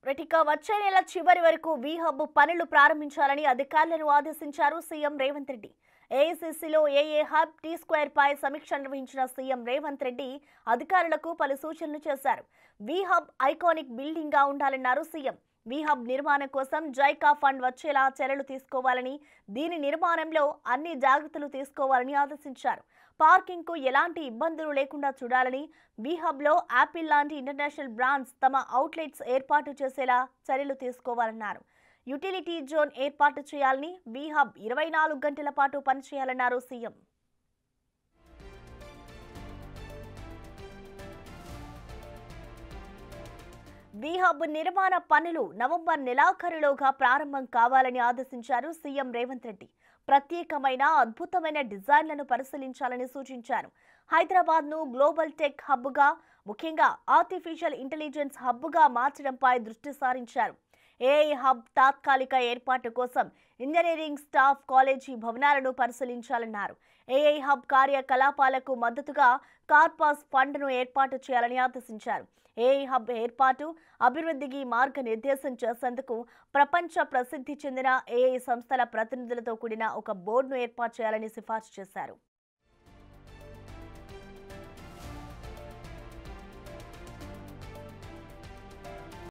వచ్చే నెల చివరి వరకు వి హబ్ పనులు ప్రారంభించాలని అధికారులను ఆదేశించారు సీఎం రేవంత్ రెడ్డి. ఏఐసీసీలో ఏఏ హబ్ టీ స్క్వేర్ పై సమీక్ష నిర్వహించిన సీఎం రేవంత్ రెడ్డి అధికారులకు పలు సూచనలు చేశారు. వి హబ్ ఐకానిక్ బిల్డింగ్ గా ఉండాలన్నారు సీఎం. వి హబ్ నిర్మాణం కోసం జైకా ఫండ్ వచ్చేలా చర్యలు తీసుకోవాలని, దీని నిర్మాణంలో అన్ని జాగ్రత్తలు తీసుకోవాలని ఆదేశించారు. పార్కింగ్ కు ఎలాంటి ఇబ్బందులు లేకుండా చూడాలని, వి హబ్ లో యాపిల్ లాంటి ఇంటర్నేషనల్ బ్రాండ్స్ తమ అవుట్లెట్స్ ఏర్పాటు చేసేలా చర్యలు తీసుకోవాలన్నారు. యుటిలిటీ జోన్ ఏర్పాటు చేయాలని, వి హబ్ 24 గంటల పాటు పనిచేయాలన్నారు సీఎం. వి హబ్ నిర్మాణ పనులు నవంబర్ నెలాఖరులోగా ప్రారంభం కావాలని ఆదేశించారు సీఎం రేవంత్ రెడ్డి. ప్రత్యేకమైన అద్భుతమైన డిజైన్లను పరిశీలించాలని సూచించారు. హైదరాబాద్ ను గ్లోబల్ టెక్ హబ్ గా, ముఖ్యంగా ఆర్టిఫిషియల్ ఇంటెలిజెన్స్ హబ్ గా మార్చడంపై దృష్టి సారించారు. ఏఐ హబ్ తాత్కాలిక ఏర్పాటు కోసం ఇంజనీరింగ్ స్టాఫ్ కాలేజీ భవనాలను పరిశీలించాలన్నారు. ఏఐ హబ్ కార్యకలాపాలకు మద్దతుగా కార్పాస్ ఫండ్ను ఏర్పాటు చేయాలని ఆదేశించారు. ఏఐ హబ్ ఏర్పాటు, అభివృద్ధికి మార్గనిర్దేశం చేసేందుకు ప్రపంచ ప్రసిద్ధి చెందిన ఏఐ సంస్థల ప్రతినిధులతో కూడిన ఒక బోర్డును ఏర్పాటు చేయాలని సిఫార్సు చేశారు.